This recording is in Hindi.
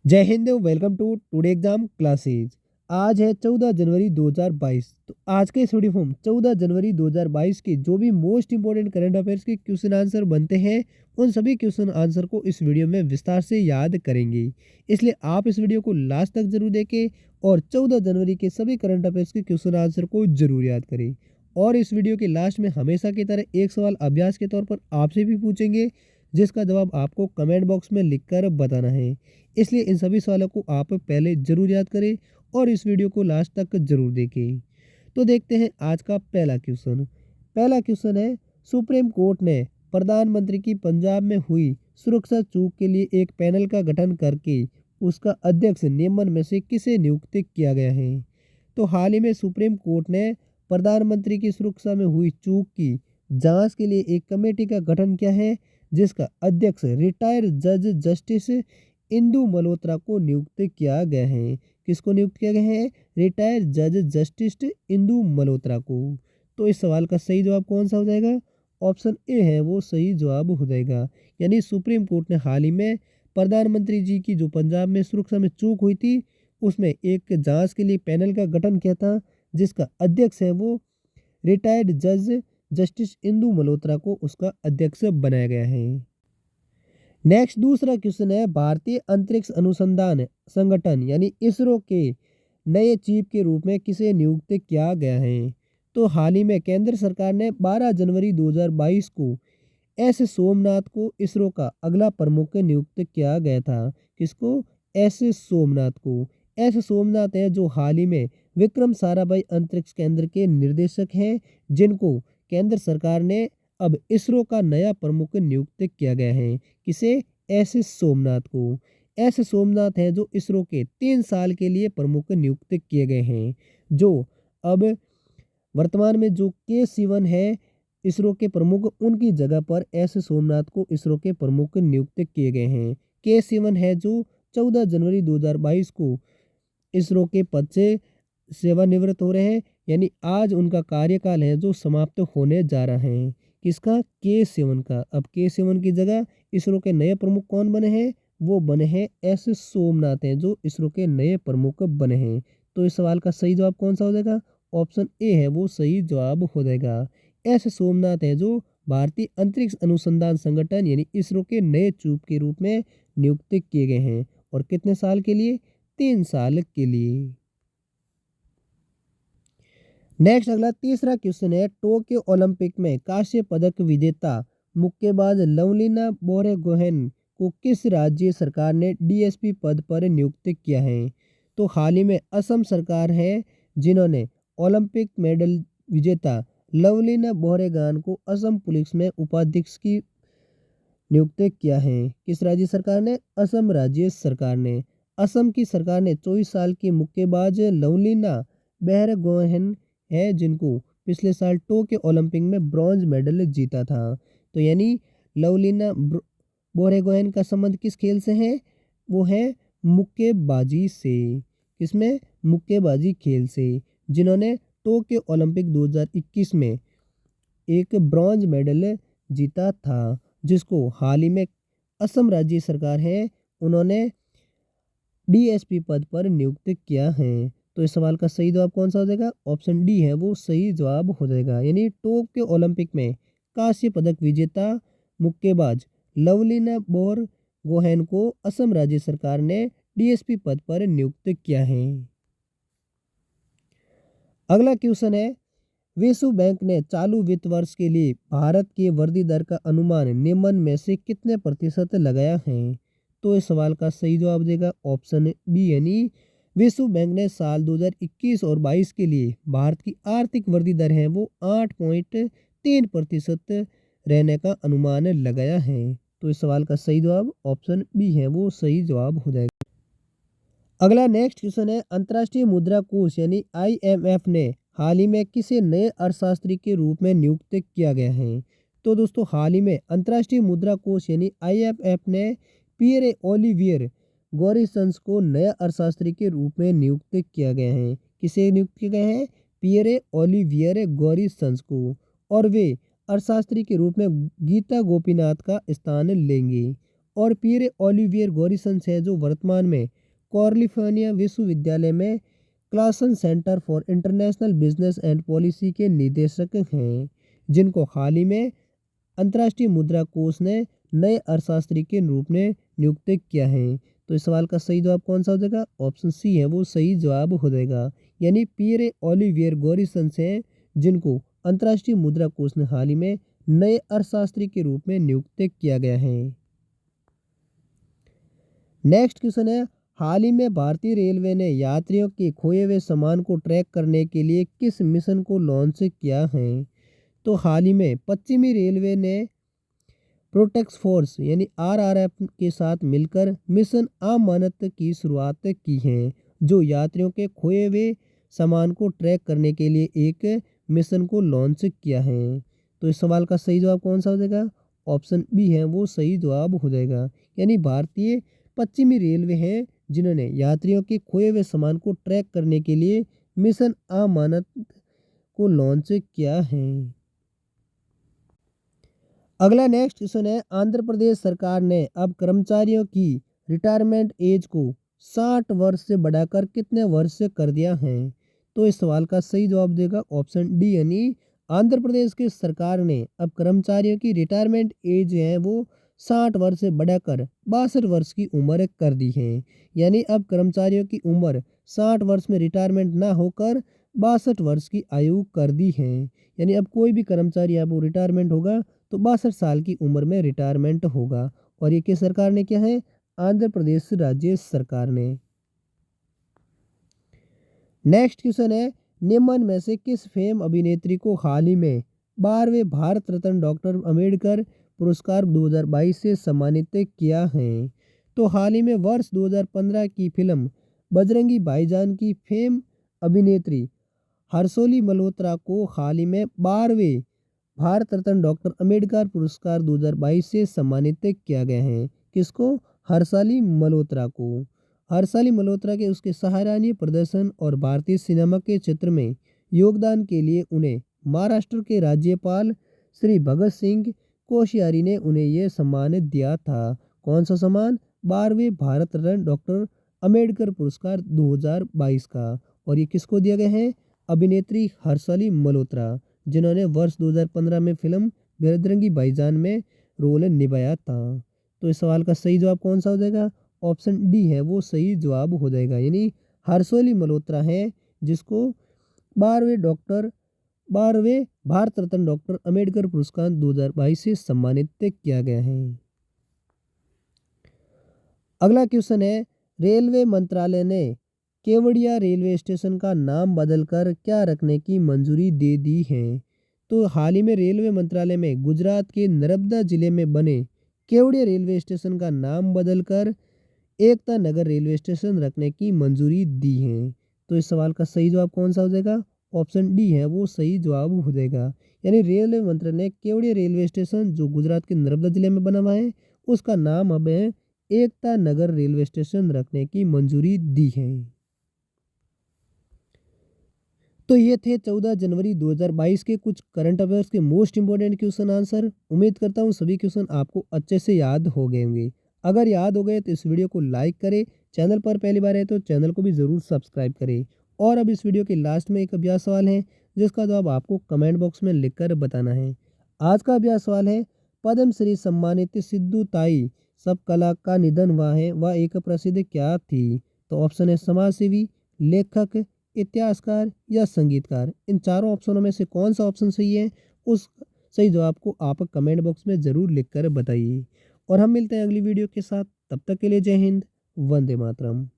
जय हिंद, welcome to today exam classes. आज है 14 जनवरी 2022। तो आज के इस वीडियो फॉर्म 14 जनवरी 2022 के जो भी मोस्ट इंपोर्टेंट करंट अफेयर्स के क्वेश्चन आंसर बनते हैं, उन सभी क्वेश्चन आंसर को इस वीडियो में विस्तार से याद करेंगे। इसलिए आप इस वीडियो को लास्ट तक जरूर देखें और 14 जनवरी के सभी करंट अफेयर्स के क्वेश्चन आंसर को जरूर याद करें। और इस वीडियो के लास्ट में हमेशा की तरह एक सवाल अभ्यास के तौर पर आपसे भी पूछेंगे, जिसका जवाब आपको कमेंट बॉक्स में लिखकर बताना है। इसलिए इन सभी सवालों को आप पहले जरूर याद करें और इस वीडियो को लास्ट तक जरूर देखें। तो देखते हैं आज का पहला क्वेश्चन। पहला क्वेश्चन है, सुप्रीम कोर्ट ने प्रधानमंत्री की पंजाब में हुई सुरक्षा चूक के लिए एक पैनल का गठन करके उसका अध्यक्ष निम्न में से किसे नियुक्त किया गया है। तो हाल ही में सुप्रीम कोर्ट ने प्रधानमंत्री की सुरक्षा में हुई चूक की जांच के लिए एक कमेटी का गठन किया है, जिसका अध्यक्ष रिटायर्ड जज जस्टिस इंदु मल्होत्रा को नियुक्त किया गया है। किसको नियुक्त किया गया है? रिटायर्ड जज जस्टिस इंदु मल्होत्रा को। तो इस सवाल का सही जवाब कौन सा हो जाएगा? ऑप्शन ए है वो सही जवाब हो जाएगा। यानी सुप्रीम कोर्ट ने हाल ही में प्रधानमंत्री जी की जो पंजाब में सुरक्षा में चूक हुई थी, उसमें एक जांच के लिए पैनल का गठन किया था, जिसका अध्यक्ष है वो रिटायर्ड जज जस्टिस इंदु मल्होत्रा को उसका अध्यक्ष बनाया गया है। नेक्स्ट दूसरा क्वेश्चन है, भारतीय अंतरिक्ष अनुसंधान संगठन यानी इसरो के नए चीफ के रूप में किसे नियुक्त किया गया है। तो हाल ही में केंद्र सरकार ने 12 जनवरी 2022 को एस सोमनाथ को इसरो का अगला प्रमुख नियुक्त किया गया था। किसको? एस सोमनाथ को। एस सोमनाथ है जो हाल ही में विक्रम साराभाई अंतरिक्ष केंद्र के निर्देशक हैं, जिनको केंद्र सरकार ने अब इसरो का नया प्रमुख नियुक्त किया गया है। किसे? एस सोमनाथ को। एस सोमनाथ है जो इसरो के 3 साल के लिए प्रमुख नियुक्त किए गए हैं। जो अब वर्तमान में जो के सिवन है इसरो के प्रमुख, उनकी जगह पर एस सोमनाथ को इसरो के प्रमुख नियुक्त किए गए हैं। के सिवन है जो 14 जनवरी 2022 को इसरो के पद से सेवानिवृत्त हो रहे हैं, यानी आज उनका कार्यकाल है जो समाप्त होने जा रहा है। किसका? के सिवन का। अब के सिवन की जगह इसरो के नए प्रमुख कौन बने हैं? वो बने हैं एस सोमनाथ हैं जो इसरो के नए प्रमुख बने हैं। तो इस सवाल का सही जवाब कौन सा हो जाएगा? ऑप्शन ए है वो सही जवाब हो जाएगा। एस सोमनाथ है जो भारतीय अंतरिक्ष अनुसंधान संगठन यानी इसरो के नए चीफ के रूप में नियुक्त किए गए हैं। और कितने साल के लिए? 3 साल के लिए। नेक्स्ट अगला तीसरा क्वेश्चन है, टोक्यो ओलंपिक में कांस्य पदक विजेता मुक्केबाज लवलीना बोरगोहेन को किस राज्य सरकार ने डीएसपी पद पर नियुक्त किया है। तो हाल ही में असम सरकार है जिन्होंने ओलंपिक मेडल विजेता लवलीना बोरगोहेन को असम पुलिस में उपाध्यक्ष की नियुक्त किया है। किस राज्य सरकार ने? असम राज्य सरकार ने। असम की सरकार ने 24 साल की मुक्केबाज लवलीना बोरगोहेन है जिनको पिछले साल टोक्यो ओलंपिक में ब्रॉन्ज मेडल जीता था। तो यानी लवलीना बोरगोहेन का संबंध किस खेल से है? वो है मुक्केबाजी से। किसमें? मुक्केबाजी खेल से, जिन्होंने टोक्यो ओलंपिक 2021 में एक ब्रॉन्ज मेडल जीता था, जिसको हाल ही में असम राज्य सरकार है उन्होंने डीएसपी पद पर नियुक्त किया है। तो इस सवाल का सही जवाब कौन सा हो जाएगा? ऑप्शन डी है वो सही जवाब हो जाएगा। यानी टोक्यो ओलंपिक में कांस्य पदक विजेता मुक्केबाज लवलीना बोरगोहेन को असम राज्य सरकार ने डीएसपी पद पर नियुक्त किया है। अगला क्वेश्चन है, विश्व बैंक ने चालू वित्त वर्ष के लिए भारत की वृद्धि दर का अनुमान निम्न में से कितने प्रतिशत लगाया है। तो इस सवाल का सही जवाब देगा ऑप्शन बी, यानी विश्व बैंक ने साल 2021 और 22 के लिए भारत की आर्थिक वृद्धि दर है वो 8.3% रहने का अनुमान लगाया है। तो इस सवाल का सही जवाब ऑप्शन बी है वो सही जवाब हो जाएगा। अगला नेक्स्ट क्वेश्चन है, अंतर्राष्ट्रीय मुद्रा कोष यानी आईएमएफ ने हाल ही में किसे नए अर्थशास्त्री के रूप में नियुक्त किया गया है। तो दोस्तों हाल ही में अंतर्राष्ट्रीय मुद्रा कोष यानी आईएमएफ ने पियरे ओलिवियर गॉरिसंस को नया अर्थशास्त्री के रूप में नियुक्त किया गया है। किसे नियुक्त किया गया है? पियरे ओलिवियर गॉरिसंस को। और वे अर्थशास्त्री के रूप में गीता गोपीनाथ का स्थान लेंगे। और पियरे ओलिवियर गॉरिसन है जो वर्तमान में कैलिफोर्निया विश्वविद्यालय में Klaasen centre for international business and policy के निदेशक हैं, जिनको हाल ही में अंतर्राष्ट्रीय मुद्रा कोष ने नए अर्थशास्त्री के रूप में नियुक्त किया है। तो इस सवाल का सही जवाब कौन सा हो जाएगा? ऑप्शन सी है वो सही जवाब हो जाएगा। यानी पियरे ओलिवियर गॉरिसन हैं जिनको अंतर्राष्ट्रीय मुद्रा कोष ने हाल ही में नए अर्थशास्त्री के रूप में नियुक्त किया गया है। नेक्स्ट क्वेश्चन है, हाल ही में भारतीय रेलवे ने यात्रियों के खोए हुए सामान को ट्रैक करने के लिए किस मिशन को लॉन्च किया है? तो हाल ही में पश्चिमी रेलवे ने प्रोटेक्स फोर्स यानी आरआरएफ के साथ मिलकर मिशन अमानत की शुरुआत की है, जो यात्रियों के खोए हुए सामान को ट्रैक करने के लिए एक मिशन को लॉन्च किया है। तो इस सवाल का सही जवाब कौन सा हो जाएगा? ऑप्शन बी है वो सही जवाब हो जाएगा। यानी भारतीय पश्चिमी रेलवे हैं जिन्होंने यात्रियों के खोए हुए सामान को ट्रैक करने के लिए मिशन अमानत को लॉन्च किया है। अगला नेक्स्ट क्वेश्चन है, आंध्र प्रदेश सरकार ने अब कर्मचारियों की रिटायरमेंट एज को 60 वर्ष से बढ़ाकर कितने वर्ष कर दिया है? तो इस सवाल का सही जवाब देगा ऑप्शन डी, यानी आंध्र प्रदेश की सरकार ने अब कर्मचारियों की रिटायरमेंट एज है वो 60 वर्ष से बढ़ाकर 62 वर्ष की उम्र कर दी है। यानी अब कर्मचारियों की उम्र 60 वर्ष में रिटायरमेंट ना होकर 62 वर्ष की आयु कर दी है। यानी अब कोई भी कर्मचारी अब वो रिटायरमेंट होगा तो 62 साल की उम्र में रिटायरमेंट होगा। और ये किस सरकार ने किया है? आंध्र प्रदेश राज्य सरकार ने। नेक्स्ट क्वेश्चन है, निम्न में से किस फेम अभिनेत्री को हाल ही में 12वें भारत रत्न डॉक्टर अंबेडकर पुरस्कार 2022 से सम्मानित किया है? तो हाल ही में वर्ष 2015 की फिल्म बजरंगी भाईजान की फेम अभिनेत्री हर्षोली मल्होत्रा को हाल ही में 12वें भारत रत्न डॉक्टर अंबेडकर पुरस्कार 2022 से सम्मानित किया गया है। किसको? हर्षाली मल्होत्रा को। हर्षाली मल्होत्रा के उसके सराहनीय प्रदर्शन और भारतीय सिनेमा के क्षेत्र में योगदान के लिए उन्हें महाराष्ट्र के राज्यपाल श्री भगत सिंह कोश्यारी ने उन्हें यह सम्मान दिया था। कौन सा सम्मान? 12वें भारत रत्न डॉक्टर अंबेडकर पुरस्कार 2022 का। और ये किसको दिया गया है? अभिनेत्री हर्षाली मल्होत्रा, जिन्होंने वर्ष 2015 में फिल्म बजरंगी भाईजान में रोल निभाया था। तो इस सवाल का सही जवाब कौन सा हो जाएगा? ऑप्शन डी है वो सही जवाब हो जाएगा। यानी हर्षोली मल्होत्रा है जिसको 12वें भारत रत्न डॉक्टर अंबेडकर पुरस्कार 2022 से सम्मानित किया गया है। अगला क्वेश्चन है, रेलवे मंत्रालय ने केवड़िया रेलवे स्टेशन का नाम बदलकर क्या रखने की मंजूरी दे दी है? तो हाल ही में रेलवे मंत्रालय में गुजरात के नर्मदा जिले में बने केवड़िया रेलवे स्टेशन का नाम बदलकर एकता नगर रेलवे स्टेशन रखने की मंजूरी दी है। तो इस सवाल का सही जवाब कौन सा हो जाएगा? ऑप्शन डी है वो सही जवाब हो जाएगा। यानी रेलवे मंत्री ने केवड़िया रेलवे स्टेशन जो गुजरात के नर्मदा जिले में बना हुआ है उसका नाम अब है एकता नगर रेलवे स्टेशन रखने की मंजूरी दी है। तो ये थे 14 जनवरी 2022 के कुछ करंट अफेयर्स के मोस्ट इंपोर्टेंट क्वेश्चन आंसर। उम्मीद करता हूँ सभी क्वेश्चन आपको अच्छे से याद हो गए होंगे। अगर याद हो गए तो इस वीडियो को लाइक करें, चैनल पर पहली बार है तो चैनल को भी ज़रूर सब्सक्राइब करें। और अब इस वीडियो के लास्ट में एक अभ्यास सवाल है जिसका जवाब आपको कमेंट बॉक्स में लिखकर बताना है। आज का अभ्यास सवाल है, पद्म श्री सम्मानित सिद्धू ताई सब कला का निधन हुआ है, वह एक प्रसिद्ध क्या थी? तो ऑप्शन है समाजसेवी, लेखक, इतिहासकार या संगीतकार। इन चारों ऑप्शनों में से कौन सा ऑप्शन सही है उस सही जवाब को आप कमेंट बॉक्स में ज़रूर लिखकर बताइए। और हम मिलते हैं अगली वीडियो के साथ, तब तक के लिए जय हिंद, वंदे मातरम।